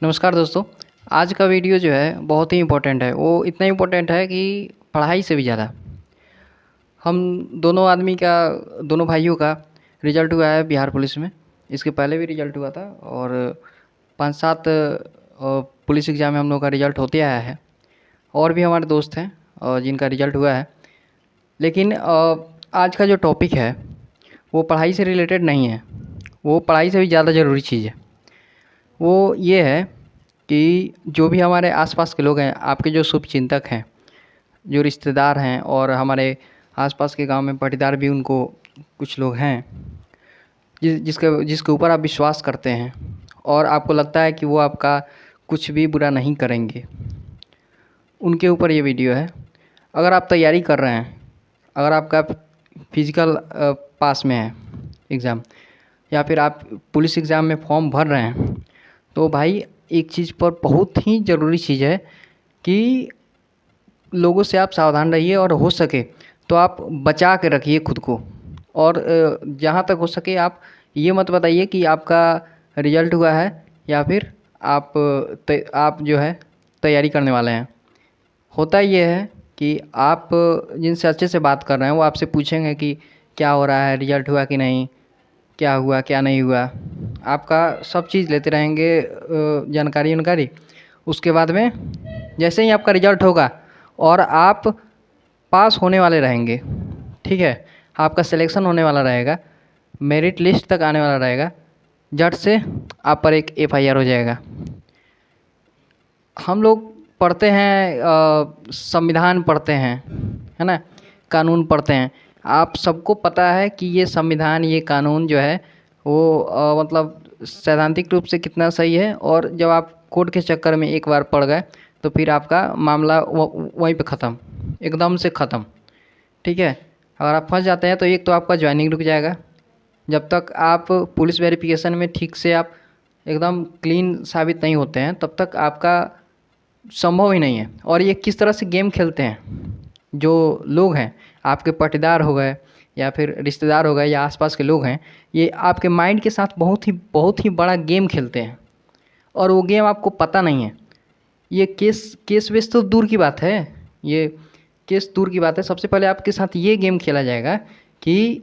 नमस्कार दोस्तों। आज का वीडियो जो है बहुत ही इम्पोर्टेंट है। वो इतना इम्पोर्टेंट है कि पढ़ाई से भी ज़्यादा हम दोनों भाइयों का रिज़ल्ट हुआ है बिहार पुलिस में। इसके पहले भी रिज़ल्ट हुआ था और 5-7 पुलिस एग्ज़ाम में हम लोग का रिज़ल्ट होते आया है। और भी हमारे दोस्त हैं जिनका रिज़ल्ट हुआ है। लेकिन आज का जो टॉपिक है वो पढ़ाई से रिलेटेड नहीं है। वो पढ़ाई से भी ज़्यादा ज़रूरी चीज़ है। वो ये है कि जो भी हमारे आसपास के लोग हैं, आपके जो शुभचिंतक हैं, जो रिश्तेदार हैं और हमारे आसपास के गांव में पटीदार भी उनको कुछ लोग हैं जिसके ऊपर आप विश्वास करते हैं और आपको लगता है कि वो आपका कुछ भी बुरा नहीं करेंगे, उनके ऊपर ये वीडियो है। अगर आप तैयारी कर रहे हैं, अगर आपका फिज़िकल पास में है एग्ज़ाम, या फिर आप पुलिस एग्ज़ाम में फॉर्म भर रहे हैं, तो भाई एक चीज़ पर बहुत ही ज़रूरी चीज़ है कि लोगों से आप सावधान रहिए और हो सके तो आप बचा के रखिए खुद को। और जहाँ तक हो सके आप ये मत बताइए कि आपका रिज़ल्ट हुआ है या फिर आप जो है तैयारी करने वाले हैं। होता ये है कि आप जिनसे अच्छे से बात कर रहे हैं वो आपसे पूछेंगे कि क्या हो रहा है, रिज़ल्ट हुआ कि नहीं, क्या हुआ क्या नहीं हुआ। आपका सब चीज़ लेते रहेंगे जानकारी। उसके बाद में जैसे ही आपका रिज़ल्ट होगा और आप पास होने वाले रहेंगे, ठीक है, आपका सिलेक्शन होने वाला रहेगा, मेरिट लिस्ट तक आने वाला रहेगा, झट से आप पर एक एफआईआर हो जाएगा। हम लोग पढ़ते हैं, संविधान पढ़ते हैं, है ना, कानून पढ़ते हैं। आप सबको पता है कि ये संविधान, ये कानून जो है वो मतलब सैद्धांतिक रूप से कितना सही है। और जब आप कोर्ट के चक्कर में एक बार पड़ गए तो फिर आपका मामला वहीं पे ख़त्म, एकदम से ख़त्म, ठीक है। अगर आप फंस जाते हैं तो एक तो आपका ज्वाइनिंग रुक जाएगा। जब तक आप पुलिस वेरिफिकेशन में ठीक से आप एकदम क्लीन साबित नहीं होते हैं तब तक आपका संभव ही नहीं है। और ये किस तरह से गेम खेलते हैं जो लोग हैं, आपके पटीदार हो गए या फिर रिश्तेदार हो गए या आसपास के लोग हैं, ये आपके माइंड के साथ बहुत ही बड़ा गेम खेलते हैं और वो गेम आपको पता नहीं है। ये केस वेस तो दूर की बात है, ये केस दूर की बात है। सबसे पहले आपके साथ ये गेम खेला जाएगा कि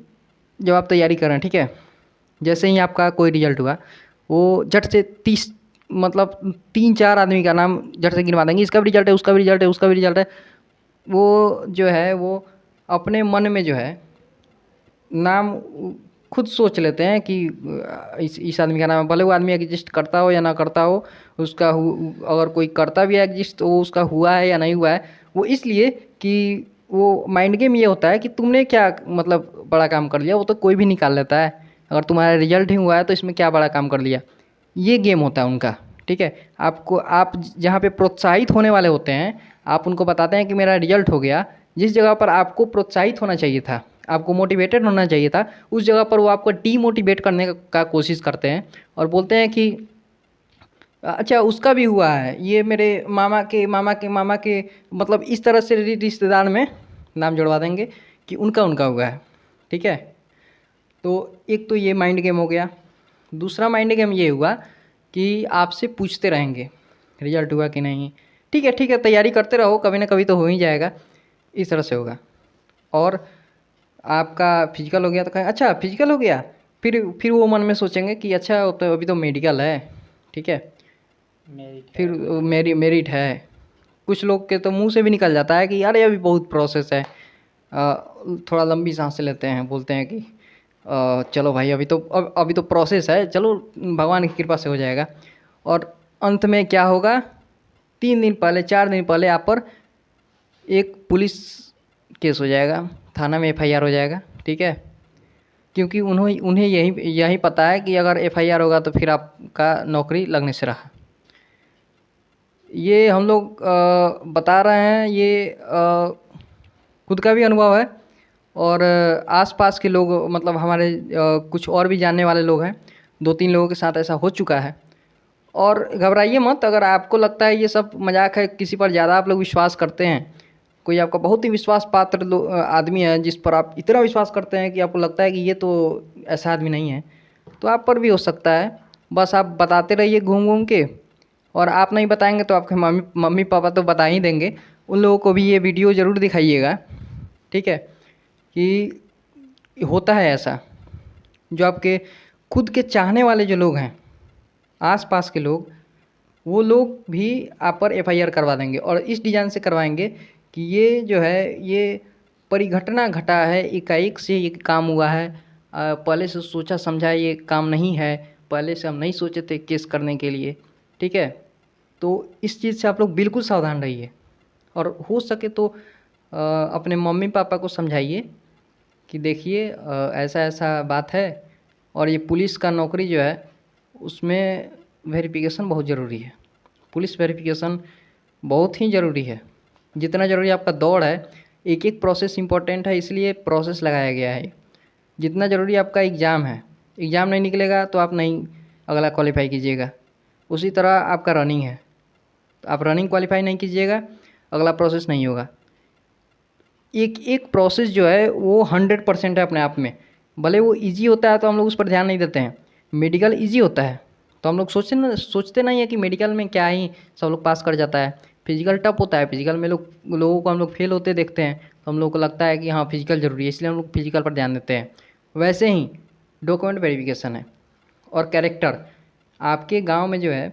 जब आप तैयारी कर रहे हैं, ठीक है, जैसे ही आपका कोई रिजल्ट हुआ वो झट से 30 मतलब 3-4 आदमी का नाम झट से गिनवा देंगे, इसका भी रिजल्ट है, उसका भी रिजल्ट है, उसका भी रिजल्ट है। वो जो है वो अपने मन में जो है नाम खुद सोच लेते हैं कि इस आदमी का नाम है। भले वो आदमी एग्जिस्ट करता हो या ना करता हो, अगर कोई करता भी है एग्जिस्ट तो वो उसका हुआ है या नहीं हुआ है। वो इसलिए कि वो माइंड गेम ये होता है कि तुमने क्या मतलब बड़ा काम कर लिया, वो तो कोई भी निकाल लेता है। अगर तुम्हारा रिजल्ट ही हुआ है तो इसमें क्या बड़ा काम कर लिया, ये गेम होता है उनका, ठीक है। आप जहाँ पे प्रोत्साहित होने वाले होते हैं, आप उनको बताते हैं कि मेरा रिजल्ट हो गया। जिस जगह पर आपको प्रोत्साहित होना चाहिए था, आपको मोटिवेटेड होना चाहिए था, उस जगह पर वो आपको डीमोटिवेट करने का कोशिश करते हैं और बोलते हैं कि अच्छा उसका भी हुआ है, ये मेरे मामा के मामा के मामा के, मतलब इस तरह से रिश्तेदार में नाम जुड़वा देंगे कि उनका उनका हुआ है, ठीक है। तो एक तो ये माइंड गेम हो गया। दूसरा माइंड गेम ये हुआ कि आपसे पूछते रहेंगे रिजल्ट हुआ कि नहीं, ठीक है, तैयारी करते रहो, कभी ना कभी तो हो ही जाएगा, इस तरह से होगा। और आपका फिजिकल हो गया तो कहें अच्छा फिजिकल हो गया, फिर वो मन में सोचेंगे कि अच्छा तो अभी तो मेडिकल है, ठीक है, फिर मेरिट है। कुछ लोग के तो मुंह से भी निकल जाता है कि यार ये अभी बहुत प्रोसेस है। थोड़ा लंबी सांसें लेते हैं, बोलते हैं कि चलो भाई अभी तो प्रोसेस है, चलो भगवान की कृपा से हो जाएगा। और अंत में क्या होगा, 3 दिन पहले 4 दिन पहले आप पर एक पुलिस केस हो जाएगा, थाना में एफआईआर हो जाएगा, ठीक है। क्योंकि उन्हें यही पता है कि अगर एफआईआर होगा तो फिर आपका नौकरी लगने से रहा। ये हम लोग बता रहे हैं, ये खुद का भी अनुभव है और आसपास के लोग, मतलब हमारे कुछ और भी जानने वाले लोग हैं, 2-3 लोगों के साथ ऐसा हो चुका है। और घबराइए मत, अगर आपको लगता है ये सब मजाक है, किसी पर ज़्यादा आप लोग विश्वास करते हैं, कोई आपका बहुत ही विश्वास पात्र आदमी है जिस पर आप इतना विश्वास करते हैं कि आपको लगता है कि ये तो ऐसा आदमी नहीं है, तो आप पर भी हो सकता है। बस आप बताते रहिए घूम घूम के और आप नहीं बताएंगे तो आपके मम्मी मम्मी पापा तो बता ही देंगे। उन लोगों को भी ये वीडियो ज़रूर दिखाइएगा, ठीक है, कि होता है ऐसा। जो आपके खुद के चाहने वाले जो लोग हैं, आस-पास के लोग, वो लोग भी आप पर एफआईआर करवा देंगे और इस डिज़ाइन से करवाएंगे कि ये जो है ये परिघटना घटा है, एकाएक से ये काम हुआ है, पहले से सोचा समझा ये काम नहीं है, पहले से हम नहीं सोचे थे केस करने के लिए, ठीक है। तो इस चीज़ से आप लोग बिल्कुल सावधान रहिए और हो सके तो अपने मम्मी पापा को समझाइए कि देखिए ऐसा ऐसा बात है और ये पुलिस का नौकरी जो है उसमें वेरिफिकेशन बहुत ज़रूरी है। पुलिस वेरिफिकेशन बहुत ही ज़रूरी है, जितना ज़रूरी आपका दौड़ है। एक एक प्रोसेस इम्पोर्टेंट है, इसलिए प्रोसेस लगाया गया है। जितना ज़रूरी आपका एग्ज़ाम है, एग्ज़ाम नहीं निकलेगा तो आप नहीं अगला क्वालिफाई कीजिएगा। उसी तरह आपका रनिंग है, तो आप रनिंग क्वालिफाई नहीं कीजिएगा, अगला प्रोसेस नहीं होगा। एक एक प्रोसेस जो है वो 100% है अपने आप में। भले वो इजी होता है तो हम लोग उस पर ध्यान नहीं देते हैं। मेडिकल इजी होता है तो हम लोग सोचते नहीं है कि मेडिकल में क्या ही सब लोग पास कर जाता है। फिजिकल टफ होता है, फिजिकल में लोगों को हम लोग फेल होते देखते हैं तो हम लोग को लगता है कि हाँ फिजिकल ज़रूरी है, इसलिए हम लोग फिजिकल पर ध्यान देते हैं। वैसे ही डॉक्यूमेंट वेरिफिकेशन है और कैरेक्टर। आपके गांव में जो है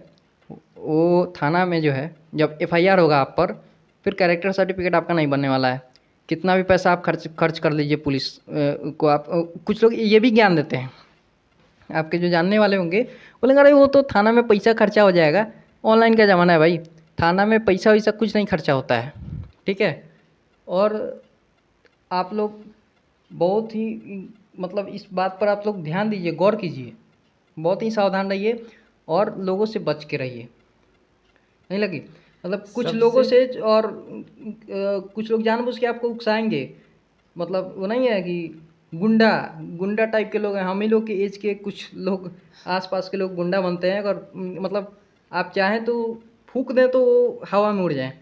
वो थाना में जो है जब एफआईआर होगा आप पर, फिर कैरेक्टर सर्टिफिकेट आपका नहीं बनने वाला है। कितना भी पैसा आप खर्च कर लीजिए पुलिस को आप कुछ लोग ये भी ज्ञान देते हैं, आपके जो जानने वाले होंगे बोलेंगे अरे वो तो थाना में पैसा खर्चा हो जाएगा, ऑनलाइन का ज़माना है भाई, थाना में पैसा वैसा कुछ नहीं खर्चा होता है, ठीक है। और आप लोग बहुत ही मतलब इस बात पर आप लोग ध्यान दीजिए, गौर कीजिए, बहुत ही सावधान रहिए और लोगों से बच के रहिए। नहीं लगी मतलब कुछ लोगों से और कुछ लोग जानबूझ के आपको उकसाएंगे, मतलब वो नहीं है कि गुंडा गुंडा टाइप के लोग हैं। हम ही लोग के एज के कुछ लोग, आसपास के लोग गुंडा बनते हैं और मतलब आप चाहें तो फूंक दें तो वो हवा में उड़ जाएं।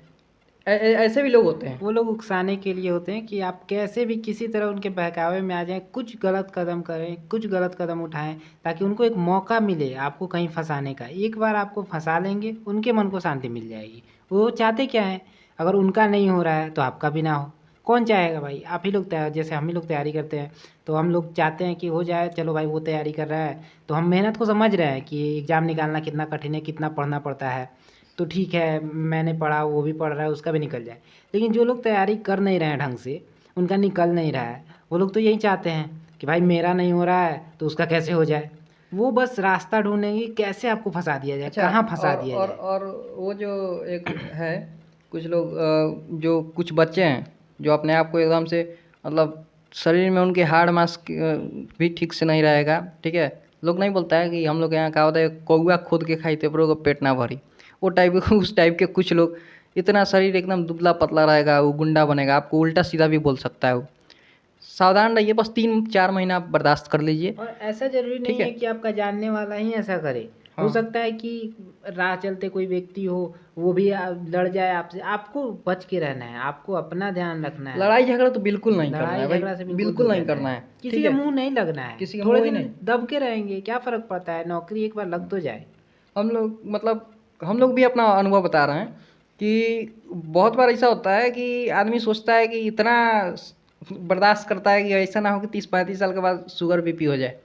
ऐसे भी लोग होते हैं। वो लोग उकसाने के लिए होते हैं कि आप कैसे भी किसी तरह उनके बहकावे में आ जाएं, कुछ गलत कदम करें, कुछ गलत कदम उठाएं, ताकि उनको एक मौका मिले आपको कहीं फंसाने का। एक बार आपको फंसा लेंगे, उनके मन को शांति मिल जाएगी। वो चाहते क्या है, अगर उनका नहीं हो रहा है तो आपका भी ना हो। कौन चाहेगा भाई? आप ही लोग तैयार, जैसे हम ही लोग तैयारी करते हैं तो हम लोग चाहते हैं कि हो जाए। चलो भाई वो तैयारी कर रहा है तो हम मेहनत को समझ रहे हैं कि एग्ज़ाम निकालना कितना कठिन है, कितना पढ़ना पड़ता है। तो ठीक है, मैंने पढ़ा, वो भी पढ़ रहा है, उसका भी निकल जाए। लेकिन जो लोग तैयारी कर नहीं रहे हैं ढंग से, उनका निकल नहीं रहा है, वो लोग तो यही चाहते हैं कि भाई मेरा नहीं हो रहा है तो उसका कैसे हो जाए। वो बस रास्ता ढूंढेंगे कैसे आपको फंसा दिया जाए, अच्छा, कहाँ फंसा दिया जाए। और वो जो एक है, कुछ लोग जो कुछ बच्चे हैं जो अपने आप को एकदम से मतलब शरीर में उनके हाड़ मांस भी ठीक से नहीं रहेगा, ठीक है। लोग नहीं बोलता है कि हम लोग यहाँ कहावत है कौआ खोद के खाई तेपरों को पेट ना भरी। वो टाइप उस टाइप के कुछ लोग, इतना शरीर एकदम दुबला पतला रहेगा, वो गुंडा बनेगा, आपको उल्टा सीधा भी बोल सकता है वो। सावधान रहिए, बस 3-4 महीना आप बर्दाश्त कर लीजिए, और ऐसा ज़रूरी ठीक नहीं है। है कि आपका जानने वाला ही ऐसा करे। हो हाँ, सकता है कि राह चलते कोई व्यक्ति हो, वो भी लड़ जाए आपसे। आपको बच के रहना है, आपको अपना ध्यान रखना है। लड़ाई झगड़ा तो बिल्कुल नहीं करना लड़ाई है भाई, झगड़ा से बिल्कुल बिल्कुल दूर नहीं रहना करना है। है, किसी ठीक के है। मुंह नहीं लगना है। किसी का थोड़े मुँह ही दिन नहीं। दब के रहेंगे, क्या फ़र्क पड़ता है, नौकरी एक बार लग तो जाए। हम लोग मतलब हम लोग भी अपना अनुभव बता रहे हैं कि बहुत बार ऐसा होता है कि आदमी सोचता है कि इतना बर्दाश्त करता है कि ऐसा ना हो कि 30-35 साल के बाद शुगर बीपी हो जाए,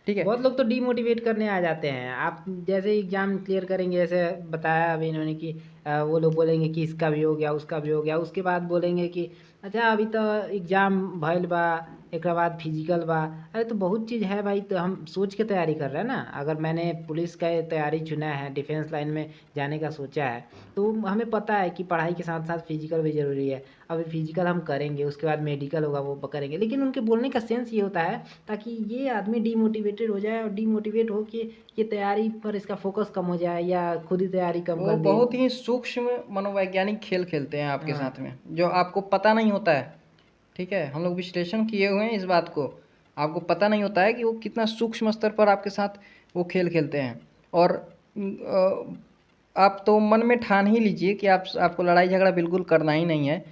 ठीक है। बहुत लोग तो डीमोटिवेट करने आ जाते हैं। आप जैसे एग्ज़ाम क्लियर करेंगे, जैसे बताया अभी इन्होंने कि वो लोग बोलेंगे कि इसका भी हो गया, उसका भी हो गया। उसके बाद बोलेंगे कि अच्छा अभी तो एग्ज़ाम भइल बा, एक बाद फिजिकल बा। अरे तो बहुत चीज़ है भाई, तो हम सोच के तैयारी कर रहे हैं ना। अगर मैंने पुलिस का तैयारी चुना है, डिफेंस लाइन में जाने का सोचा है, तो हमें पता है कि पढ़ाई के साथ साथ फिजिकल भी ज़रूरी है। अभी फिजिकल हम करेंगे, उसके बाद मेडिकल होगा, वो करेंगे। लेकिन उनके बोलने का सेंस ये होता है ताकि ये आदमी डीमोटिवेटेड हो जाए और डीमोटिवेट हो के ये तैयारी पर इसका फोकस कम हो जाए या खुद ही तैयारी कम वो कर दे। बहुत ही सूक्ष्म मनोवैज्ञानिक खेल खेलते हैं आपके हाँ। साथ में, जो आपको पता नहीं होता है, ठीक है। हम लोग विश्लेषण किए हुए हैं इस बात को, आपको पता नहीं होता है कि वो कितना सूक्ष्म स्तर पर आपके साथ वो खेल खेलते हैं। और आप तो मन में ठान ही लीजिए कि आपको लड़ाई झगड़ा बिल्कुल करना ही नहीं है।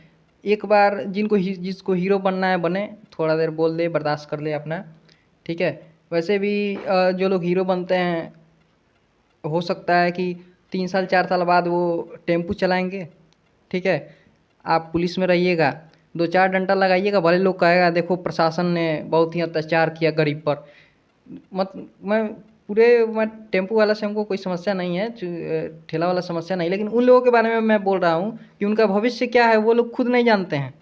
एक बार जिसको हीरो बनना है बने, थोड़ा देर बोल दे, बर्दाश्त कर ले अपना, ठीक है। वैसे भी जो लोग हीरो बनते हैं हो सकता है कि 3 साल 4 साल बाद वो टेम्पू चलाएंगे, ठीक है। आप पुलिस में रहिएगा, 2-4 डंडा लगाइएगा, भले लोग कहेगा देखो प्रशासन ने बहुत ही अत्याचार किया गरीब पर। मत मैं टेम्पू वाला से हमको कोई समस्या नहीं है, ठेला वाला समस्या नहीं, लेकिन उन लोगों के बारे में मैं बोल रहा हूँ कि उनका भविष्य क्या है वो लोग खुद नहीं जानते हैं,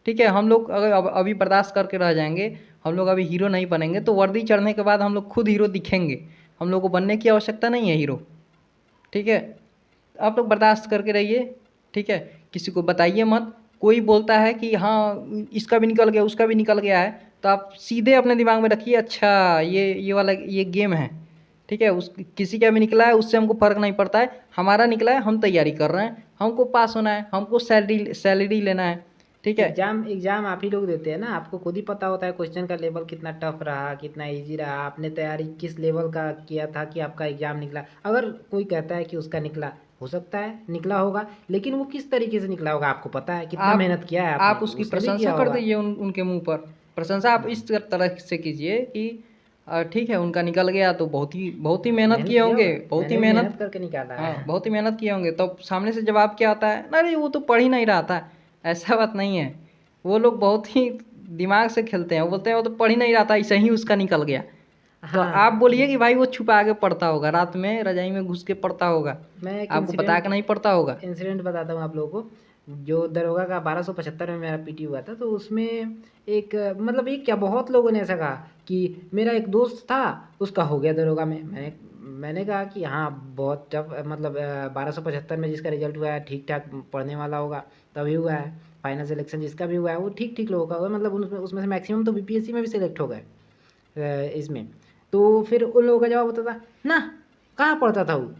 ठीक है। हम लोग अगर अभी बर्दाश्त करके रह जाएंगे, हम लोग अभी हीरो नहीं बनेंगे, तो वर्दी चढ़ने के बाद हम लोग खुद हीरो दिखेंगे। हम लोग को बनने की आवश्यकता नहीं है हीरो, ठीक है। आप लोग बर्दाश्त करके रहिए, ठीक है। किसी को बताइए मत। कोई बोलता है कि हाँ इसका भी निकल गया उसका भी निकल गया है, तो आप सीधे अपने दिमाग में रखिए अच्छा ये वाला ये गेम है, ठीक है। उस किसी का भी निकला है उससे हमको फ़र्क नहीं पड़ता है, हमारा निकला है हम तैयारी कर रहे हैं, हमको पास होना है, हमको सैलरी लेना है, ठीक है। एग्जाम आप ही लोग देते हैं ना, आपको खुद ही पता होता है क्वेश्चन का लेवल कितना टफ रहा, कितना इजी रहा, आपने तैयारी किस लेवल का किया था कि आपका एग्जाम निकला। अगर कोई कहता है कि उसका निकला, हो सकता है निकला होगा, लेकिन वो किस तरीके से निकला होगा आपको पता है, कितना मेहनत किया है आप आपने, उसकी उसने भी किया प्रशंसा कर होगा। दीजिए उनके मुंह पर। प्रशंसा आप इस तरह से कीजिए कि ठीक है उनका निकल गया तो बहुत ही मेहनत किए किया होंगे, होगा, बहुत ही मैंने मेहनत, मेहनत करके निकाला है। हाँ बहुत ही मेहनत किए होंगे। तो सामने से जवाब क्या आता है, अरे वो तो पढ़ ही नहीं रहा था। ऐसा बात नहीं है, वो लोग बहुत ही दिमाग से खेलते हैं, वो बोलते हैं वो तो पढ़ ही नहीं रहा था, ऐसे ही उसका निकल गया। तो आप हाँ, बोलिए कि भाई वो छुपा के पढ़ता होगा, रात में रजाई में घुस के पढ़ता होगा, मैं एक आपको बता के नहीं पढ़ता होगा। इंसिडेंट बताता हूँ आप लोगों को। जो दरोगा का 1275 में मेरा पीटी हुआ था, तो उसमें एक मतलब एक क्या बहुत लोगों ने ऐसा कहा कि मेरा एक दोस्त था उसका हो गया दरोगा में। मैंने कहा कि हाँ बहुत टफ, मतलब 1275 में जिसका रिजल्ट हुआ है ठीक ठाक पढ़ने वाला होगा तभी हुआ है। फाइनल सिलेक्शन जिसका भी हुआ है वो ठीक ठीक लोगों का हुआ है, मतलब उसमें से मैक्सिमम तो बीपीएससी में भी सिलेक्ट हो गए इसमें। तो फिर उन लोगों का जवाब होता था ना, कहाँ पढ़ता था वो,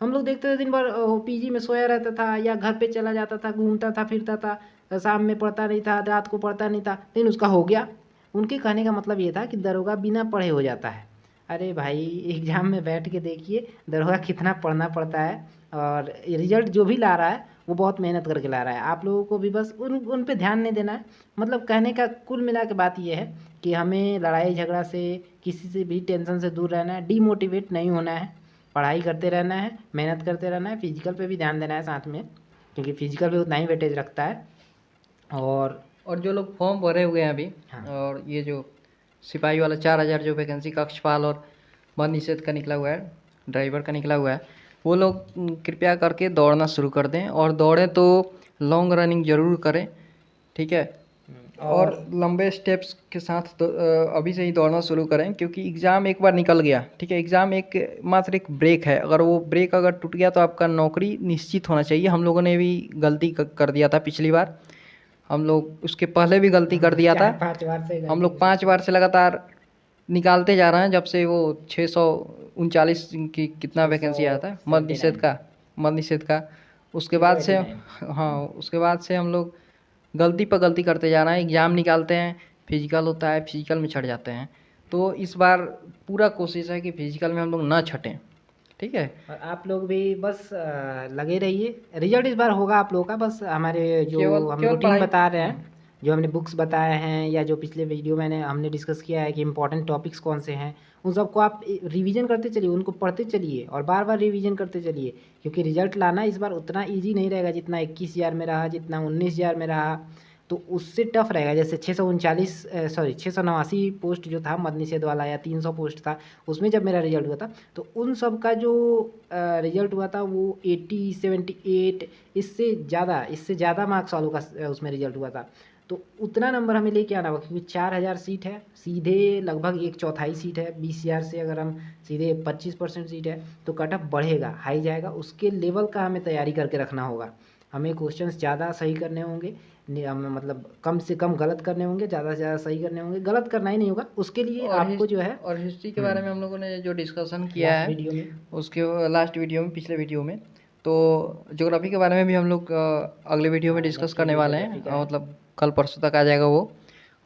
हम लोग देखते थे दिन भर पीजी में सोया रहता था या घर पे चला जाता था, घूमता था फिरता था, शाम में पढ़ता नहीं था, रात को पढ़ता नहीं था, लेकिन उसका हो गया। उनके कहने का मतलब ये था कि दरोगा बिना पढ़े हो जाता है। अरे भाई एग्जाम में बैठ के देखिए दरोगा कितना पढ़ना पड़ता है, और रिजल्ट जो भी ला रहा है वो बहुत मेहनत करके ला रहा है। आप लोगों को भी बस उन पे ध्यान नहीं देना है। मतलब कहने का कुल मिला के बात ये है कि हमें लड़ाई झगड़ा से, किसी से भी टेंशन से दूर रहना है, डीमोटिवेट नहीं होना है, पढ़ाई करते रहना है, मेहनत करते रहना है, फिजिकल पे भी ध्यान देना है साथ में, क्योंकि फिजिकल भी उतना ही वेटेज रखता है। और जो लोग फॉर्म भरे हुए हैं अभी, हाँ, और ये जो सिपाही वाला 4000 जो वैकेंसी कक्षपाल और मद निषेध का निकला हुआ है, ड्राइवर का निकला हुआ है, वो लोग कृपया करके दौड़ना शुरू कर दें, और दौड़ें तो लॉन्ग रनिंग ज़रूर करें, ठीक है। और लंबे स्टेप्स के साथ तो अभी से ही दौड़ना शुरू करें, क्योंकि एग्ज़ाम एक बार निकल गया, ठीक है। एग्ज़ाम मात्र एक ब्रेक है, अगर वो ब्रेक अगर टूट गया तो आपका नौकरी निश्चित होना चाहिए। हम लोगों ने भी गलती कर दिया था पिछली बार, हम लोग उसके पहले भी गलती कर दिया था। 5 बार से हम लोग 5 बार से लगातार निकालते जा रहे हैं, जब से वो 639 की कितना वैकेंसी आया था मद निषेध का। उसके बाद से हाँ, उसके बाद से हम लोग गलती पर गलती करते जा रहे हैं। एग्ज़ाम निकालते हैं, फिजिकल होता है, फिजिकल में छट जाते हैं। तो इस बार पूरा कोशिश है कि फिजिकल में हम लोग ना छटें, ठीक है। और आप लोग भी बस लगे रहिए, रिजल्ट इस बार होगा आप लोगों का। बस हमारे जो हम केवल रूटीन पढ़ाई। बता रहे हैं, जो हमने बुक्स बताए हैं, या जो पिछले वीडियो मैंने हमने डिस्कस किया है कि इंपॉर्टेंट टॉपिक्स कौन से हैं, उन सबको आप रिवीजन करते चलिए, उनको पढ़ते चलिए और बार बार रिवीजन करते चलिए, क्योंकि रिजल्ट लाना इस बार उतना ईजी नहीं रहेगा जितना 21,000 में रहा, जितना 19,000 में रहा। तो उससे टफ रहेगा। जैसे 689 पोस्ट जो था मद निषेध वाला, या 300 पोस्ट था, उसमें जब मेरा रिजल्ट हुआ था तो उन सब का जो रिजल्ट हुआ था वो 80 78, इससे ज़्यादा मार्क्स वालों का उसमें रिजल्ट हुआ था। तो उतना नंबर हमें लेके आना होगा, क्योंकि 4,000 सीट है, सीधे लगभग 1/4 सीट है। 20,000 से अगर हम सीधे 25% सीट है तो कट ऑफ बढ़ेगा, हाई जाएगा। उसके लेवल का हमें तैयारी करके रखना होगा। हमें क्वेश्चंस ज़्यादा सही करने होंगे, हमें मतलब कम से कम गलत करने होंगे, ज़्यादा से ज़्यादा सही करने होंगे। गलत करना ही नहीं होगा, उसके लिए आपको जो है और हिस्ट्री के बारे में हम लोगों ने जो डिस्कशन किया लास्ट है वीडियो में, उसके लास्ट वीडियो में, पिछले वीडियो में, तो ज्योग्राफी के बारे में भी हम लोग अगले वीडियो में डिस्कस नेक्स्ट करने वीडियो वाले ज्योग्राफी का हैं, है। मतलब कल परसों तक आ जाएगा वो।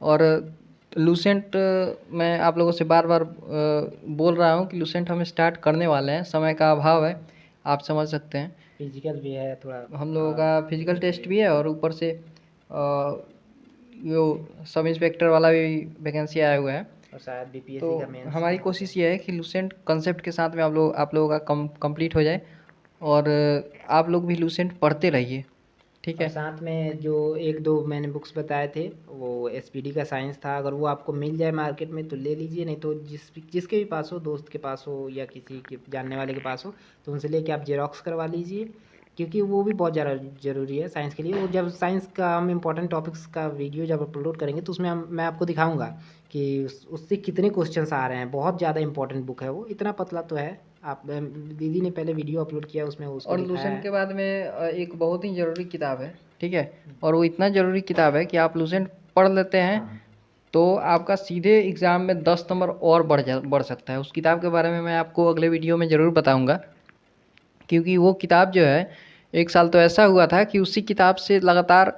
और लूसेंट मैं आप लोगों से बार बार बोल रहा हूँ कि लूसेंट हम स्टार्ट करने वाले हैं, समय का अभाव है, आप समझ सकते हैं। फिजिकल भी है थोड़ा, हम लोगों का फिजिकल टेस्ट भी है, और ऊपर से वो सब इंस्पेक्टर वाला भी वैकेंसी आया हुआ है। और शायद तो बीपीएससी का मेंस हमारी कोशिश ये है कि लूसेंट कंसेप्ट के साथ में आप लोगों का कंप्लीट हो जाए, और आप लोग भी लूसेंट पढ़ते रहिए, ठीक और है। साथ में जो एक दो मैंने बुक्स बताए थे, वो एसपीडी का साइंस था, अगर वो आपको मिल जाए मार्केट में तो ले लीजिए, नहीं तो जिसके भी पास हो, दोस्त के पास हो या किसी के जानने वाले के पास हो, तो उनसे लेके आप जेरोक्स करवा लीजिए, क्योंकि वो भी बहुत ज़्यादा ज़रूरी है साइंस के लिए। वो जब साइंस का हम इम्पोर्टेंट टॉपिक्स का वीडियो जब अपलोड करेंगे तो उसमें मैं आपको दिखाऊंगा कि उससे कितने क्वेश्चंस आ रहे हैं। बहुत ज़्यादा इंपॉर्टेंट बुक है वो, इतना पतला तो है। आप दीदी ने पहले वीडियो अपलोड किया, उसमें उसको और दिखाया लूसेंट है। के बाद में एक बहुत ही ज़रूरी किताब है, ठीक है। और वो इतना ज़रूरी किताब है कि आप लूसेंट पढ़ लेते हैं हाँ, तो आपका सीधे एग्ज़ाम में 10 नंबर और बढ़ सकता है। उस किताब के बारे में मैं आपको अगले वीडियो में ज़रूर बताऊंगा, क्योंकि वो किताब जो है, एक साल तो ऐसा हुआ था कि उसी किताब से लगातार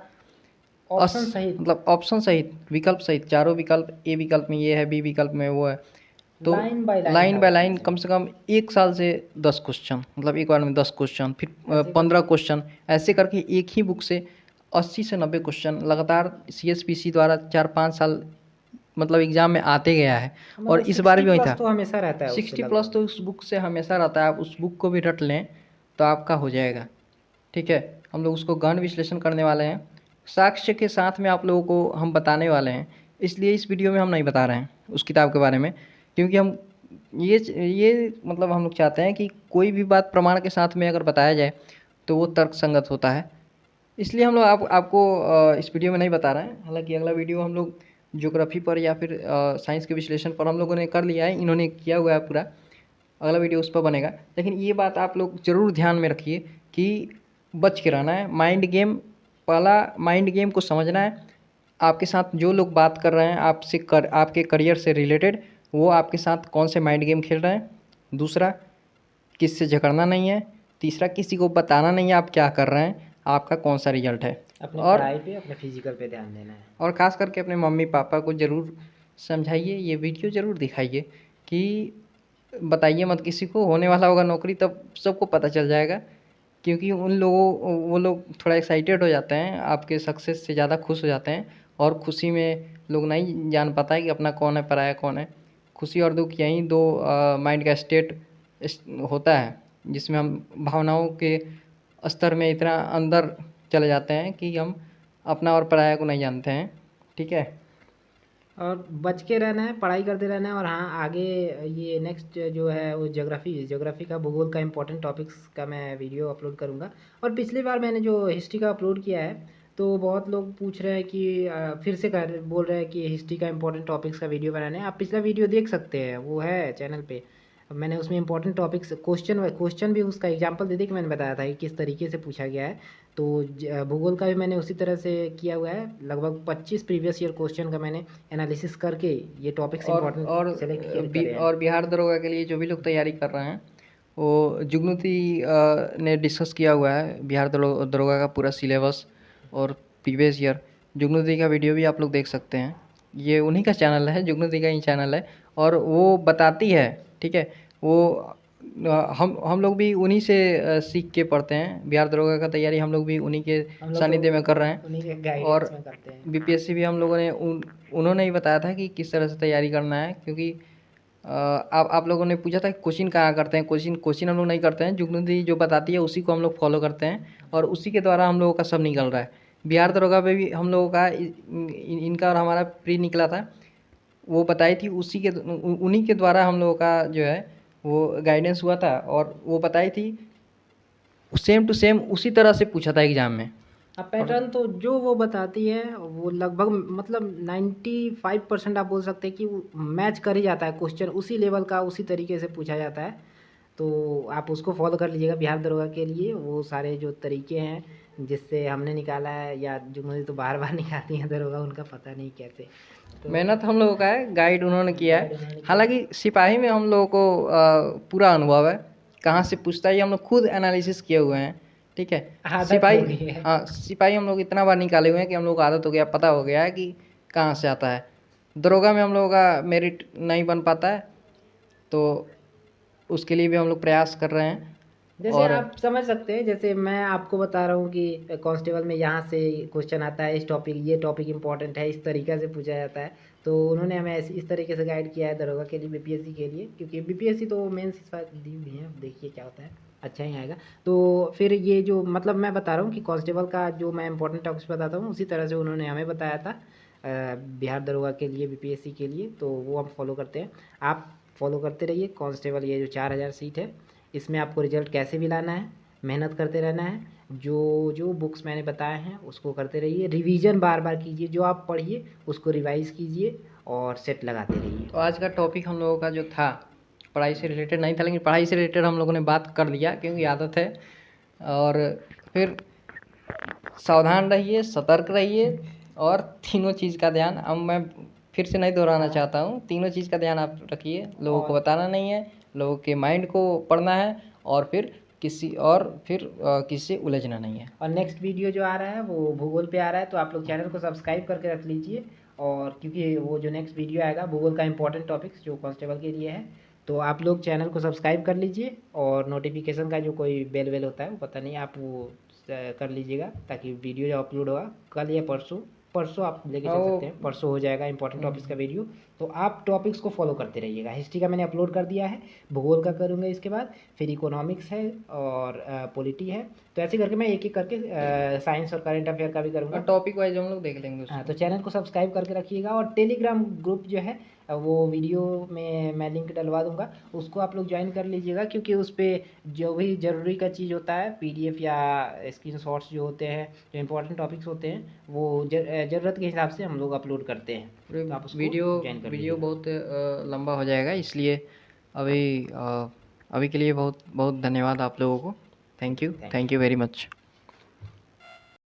ऑप्शन सहित, मतलब ऑप्शन सहित, विकल्प सहित, चारों विकल्प, ए विकल्प में ये है, बी विकल्प में वो है, तो लाइन बाय लाइन था लाइन बाय उसमें लाइन से। कम से कम एक साल से 10 क्वेश्चन, मतलब एक बार में 10 क्वेश्चन, फिर ऐसे 15 क्वेश्चन, ऐसे करके एक ही बुक से 80 से 90 क्वेश्चन लगातार CSPC द्वारा 4-5 साल मतलब एग्ज़ाम में आते गया है। और मतलब इस बार 60 भी वही प्लस था, तो हमेशा रहता है उससे 60+ लगभग। तो उस बुक से हमेशा रहता है। आप उस बुक को भी रट लें तो आपका हो जाएगा, ठीक है। हम लोग उसको गहन विश्लेषण करने वाले हैं, साक्ष्य के साथ में आप लोगों को हम बताने वाले हैं। इसलिए इस वीडियो में हम नहीं बता रहे हैं उस किताब के बारे में, क्योंकि हम ये मतलब हम लोग चाहते हैं कि कोई भी बात प्रमाण के साथ में अगर बताया जाए तो वो तर्क संगत होता है। इसलिए हम लोग आपको इस वीडियो में नहीं बता रहे हैं। हालांकि अगला वीडियो हम लोग ज्योग्राफी पर या फिर साइंस के विश्लेषण पर हम लोगों ने कर लिया है, इन्होंने किया हुआ है पूरा। अगला वीडियो उस पर बनेगा। लेकिन ये बात आप लोग ज़रूर ध्यान में रखिए कि बच के रहना है माइंड गेम। पहला, माइंड गेम को समझना है। आपके साथ जो लोग बात कर रहे हैं आपके करियर से रिलेटेड, वो आपके साथ कौन से माइंड गेम खेल रहे हैं। दूसरा, किससे झगड़ना नहीं है। तीसरा, किसी को बताना नहीं है आप क्या कर रहे हैं, आपका कौन सा रिजल्ट है। अपने और पढ़ाई पे, अपने फिजिकल पे ध्यान देना है। और ख़ास करके अपने मम्मी पापा को ज़रूर समझाइए, ये वीडियो ज़रूर दिखाइए कि बताइए मत किसी को, होने वाला होगा नौकरी तब सबको पता चल जाएगा। क्योंकि वो लोग थोड़ा एक्साइटेड हो जाते हैं, आपके सक्सेस से ज़्यादा खुश हो जाते हैं। और खुशी में लोग नहीं जान पाता है कि अपना कौन है, पराया कौन है। खुशी और दुःख यही दो माइंड का स्टेट होता है, जिसमें हम भावनाओं के स्तर में इतना अंदर चले जाते हैं कि हम अपना और पराया को नहीं जानते हैं, ठीक है। और बच के रहना है, पढ़ाई करते रहना है। और हाँ, आगे ये नेक्स्ट जो है वो ज्योग्राफी का, भूगोल का इंपॉर्टेंट टॉपिक्स का मैं वीडियो अपलोड करूँगा। और पिछली बार मैंने जो हिस्ट्री का अपलोड किया है, तो बहुत लोग पूछ रहे हैं कि फिर से बोल रहे हैं कि हिस्ट्री का इंपॉर्टेंट टॉपिक्स का वीडियो बनाने हैं। आप पिछला वीडियो देख सकते हैं, वो है चैनल पे। अब मैंने उसमें इंपॉर्टेंट टॉपिक्स, क्वेश्चन भी उसका एग्जांपल दे दे के मैंने बताया था कि किस तरीके से पूछा गया है। तो भूगोल का भी मैंने उसी तरह से किया हुआ है। लगभग 25 प्रीवियस ईयर क्वेश्चन का मैंने एनालिसिस करके ये टॉपिक्स और इंपॉर्टेंट सेलेक्ट करे हैं। और बिहार दरोगा के लिए जो भी लोग तैयारी कर रहे हैं, वो जुगनुती ने डिस्कस किया हुआ है बिहार दरोगा का पूरा सिलेबस और प्रीवियस ईयर। जुगनुती का वीडियो भी आप लोग देख सकते हैं, ये उन्हीं का चैनल है, जुगनुती का ही चैनल है। और वो बताती है, ठीक है। वो हम लोग भी उन्हीं से सीख के पढ़ते हैं। बिहार दरोगा का तैयारी हम लोग भी उन्हीं के हम लोग सानिध्य में कर रहे हैं। उन्हीं के और गाइडेंस में करते हैं। बीपीएससी भी हम लोगों ने उन्होंने ही बताया था कि किस तरह से तैयारी करना है। क्योंकि आप लोगों ने पूछा था कि कोचिंग कहाँ करते हैं। कोचिंग हम लोग नहीं करते हैं, जुगनुदी जो बताती है उसी को हम लोग फॉलो करते हैं, और उसी के द्वारा हम लोगों का सब निकल रहा है। बिहार दरोगा पे भी हम लोगों का इनका और हमारा प्री निकला था, वो बताई थी उन्हीं के द्वारा हम लोगों का जो है वो गाइडेंस हुआ था। और वो बताई थी सेम टू सेम उसी तरह से पूछा था एग्ज़ाम में। अब और पैटर्न तो जो वो बताती है वो लगभग मतलब 95% आप बोल सकते हैं कि मैच कर ही जाता है। क्वेश्चन उसी लेवल का, उसी तरीके से पूछा जाता है। तो आप उसको फॉलो कर लीजिएगा बिहार दरोगा के लिए। वो सारे जो तरीके हैं जिससे हमने निकाला है, या जो मुझे तो बार बार निकालती हैं दरोगा, उनका पता नहीं कैसे। तो मेहनत हम लोगों का है, गाइड उन्होंने किया गाइड है। उन्होंने किया है। हालांकि सिपाही में हम लोगों को पूरा अनुभव है, कहाँ से पूछता है ये हम लोग खुद एनालिसिस किए हुए हैं, ठीक है। आदत सिपाही, हो गई है। हाँ, सिपाही हम लोग इतना बार निकाले हुए हैं कि हम लोग को आदत हो गया, पता हो गया है कि कहाँ से आता है। दरोगा में हम लोगों का मेरिट नहीं बन पाता है, तो उसके लिए भी हम लोग प्रयास कर रहे हैं। जैसे और आप समझ सकते हैं, जैसे मैं आपको बता रहा हूँ कि कांस्टेबल में यहाँ से क्वेश्चन आता है, इस टॉपिक, ये टॉपिक इंपॉर्टेंट है, इस तरीक़े से पूछा जाता है। तो उन्होंने हमें इस तरीके से गाइड किया है दरोगा के लिए, बीपीएससी के लिए। क्योंकि बीपीएससी तो मेंस इस बार दी हुई है, अब देखिए क्या होता है। अच्छा ही आएगा। तो फिर ये जो मतलब मैं बता रहा हूँ कि कांस्टेबल का जो मैं इंपॉर्टेंट टॉपिक्स बताता हूँ उसी तरह से उन्होंने हमें बताया था बिहार दरोगा के लिए, बीपीएससी के लिए, तो वो हम फॉलो करते हैं। आप फॉलो करते रहिए। कांस्टेबल ये जो 4000 सीट है, इसमें आपको रिजल्ट कैसे भी लाना है, मेहनत करते रहना है। जो जो बुक्स मैंने बताए हैं उसको करते रहिए, रिवीजन बार बार कीजिए, जो आप पढ़िए उसको रिवाइज कीजिए और सेट लगाते रहिए। तो आज का टॉपिक हम लोगों का जो था पढ़ाई से रिलेटेड नहीं था, लेकिन पढ़ाई से रिलेटेड हम लोगों ने बात कर लिया क्योंकि आदत है। और फिर सावधान रहिए, सतर्क रहिए, और तीनों चीज़ का ध्यान, अब मैं फिर से नहीं दोहराना चाहता हूँ, तीनों चीज़ का ध्यान आप रखिए। लोगों को बताना नहीं है, लोगों के माइंड को पढ़ना है, और फिर किसी से उलझना नहीं है। और नेक्स्ट वीडियो जो आ रहा है वो भूगोल पे आ रहा है, तो आप लोग चैनल को सब्सक्राइब करके रख लीजिए। और क्योंकि वो जो नेक्स्ट वीडियो आएगा भूगोल का इंपॉर्टेंट टॉपिक्स जो कांस्टेबल के लिए है, तो आप लोग चैनल को सब्सक्राइब कर लीजिए। और नोटिफिकेशन का जो कोई बेल वेल होता है वो पता नहीं, आप वो कर लीजिएगा, ताकि वीडियो जो अपलोड होगा कल या परसों, परसों आप लेके चल सकते हैं, परसों हो जाएगा इंपॉर्टेंट टॉपिक्स का वीडियो। तो आप टॉपिक्स को फॉलो करते रहिएगा। हिस्ट्री का मैंने अपलोड कर दिया है, भूगोल का करूँगा इसके बाद, फिर इकोनॉमिक्स है और पॉलिटी है। तो ऐसे करके मैं एक एक करके साइंस और करंट अफेयर का भी करूँगा। टॉपिक वाइज हम लोग देख लेंगे हाँ, उसको। तो चैनल को सब्सक्राइब करके रखिएगा। और टेलीग्राम ग्रुप जो है वो वीडियो में मैं लिंक डलवा दूंगा, उसको आप लोग ज्वाइन कर लीजिएगा, क्योंकि उस पर जो भी ज़रूरी का चीज़ होता है, पीडीएफ या स्क्रीनशॉट्स जो होते हैं, जो इंपॉर्टेंट टॉपिक्स होते हैं, वो ज़रूरत के हिसाब से हम लोग अपलोड करते हैं। तो आप उसको ज्वाइन कर वीडियो लीजिएगा। बहुत लंबा हो जाएगा, इसलिए अभी अभी के लिए बहुत बहुत धन्यवाद आप लोगों को। Thank you thank you. Very much.